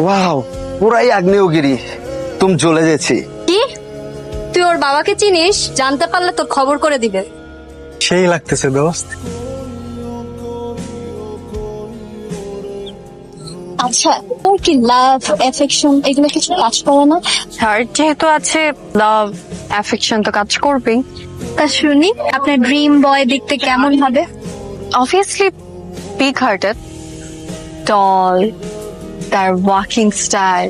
Wow, পুরাই আগ্নেয়গিরি। তুমি জ্বলে গেছি। কি তুই ওর বাবাকে চিনিস? জানতে পারলে তোর খবর করে দিবে। সেই লাগতেছে দোস্ত। আচ্ছা, তোর কি লাভ এফেকশন এগুলো কিছু কাজ করে না? আর যেহেতু আছে লাভ অ্যাফেকশন তো কাজ করবেই। তা শুনি আপনার ড্রিম বয় দেখতে কেমন হবে? অবভিয়াসলি বিগ হার্টেড, টল, তার ওয়াকিং স্টাইল,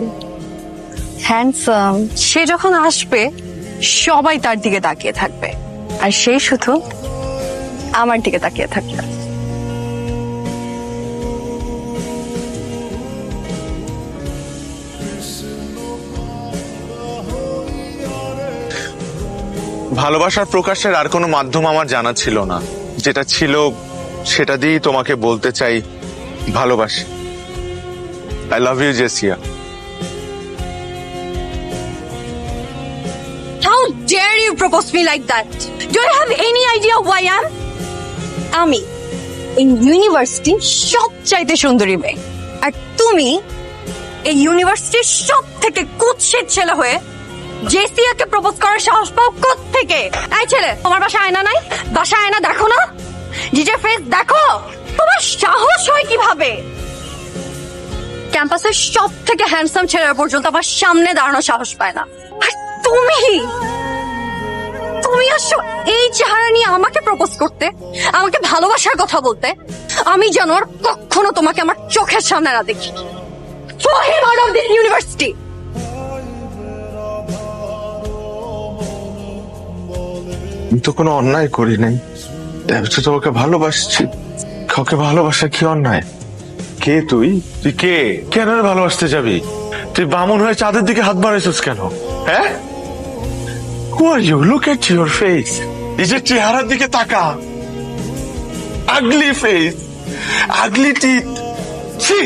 হ্যান্ডসাম। সে যখন আসবে সবাই তার দিকে তাকিয়ে থাকবে, আর সেই শুধু আমার দিকে তাকিয়ে থাকবে। ভালোবাসার প্রকাশের আর কোনো মাধ্যম আমার জানা ছিল না। যেটা ছিল সেটা দিয়েই তোমাকে বলতে চাই ভালোবাসি। I love you Jessia. How dare you propose me like that? Do you have any idea who I am? আমি এই ইউনিভার্সিটির সবচাইতে সুন্দরী মেয়ে, আর তুমি এই ইউনিভার্সিটির সব থেকে কুৎসিত ছেলে হয়ে জেসিয়াকে প্রপোজ করার সাহস পাও কোত্থেকে? এই ছেলে, তোমার বাসায় আয়না নাই? বাসায় আয়না দেখো না? নিজের ফেস দেখো। তোমার সাহস হয় কিভাবে? ক্যাম্পাসের সব থেকে হ্যান্ডসাম ছেলেরা পর্যন্ত আমার সামনে দাঁড়ানোর সাহস পায় না, আর তুমি তুমি আসো এই চেহারা নিয়ে আমাকে প্রপোজ করতে, আমাকে ভালোবাসার কথা বলতে। আমি যেন আর কখনো তোমাকে আমার চোখের সামনে না দেখি। For him out of this university! আমি তো কোনো অন্যায় করি নাই, তো তোমাকে ভালোবাসছি। কাউকে ভালোবাসা কি অন্যায়? কে তুই? তুই কে? কেন রে ভালোবাসতে যাবি? তুই বামন হয়ে চাঁদের দিকে হাত বাড়াইছিস কেন? হ্যাঁ? Who are you? Look at your face. নিজের চেহারার দিকে তাকা। Ugly face, ugly teeth. ছি!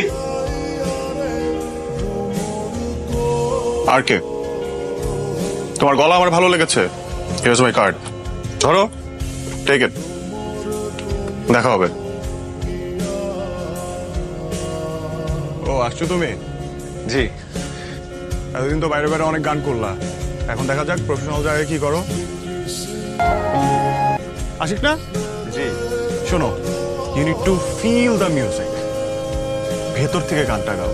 আর কে? তোমার গলা আমার ভালো লেগেছে। হিয়ার্স মাই কার্ড, ধরো, টেক ইট। দেখা হবে। ও, আসছো তুমি? জি। এতদিন তো বাইরে বাইরে অনেক গান করলা, এখন দেখা যাক প্রফেশনাল জায়গায় কি করো। আশিক না? জি। শোনো, you need to feel the music. ভেতর থেকে গানটা গাও।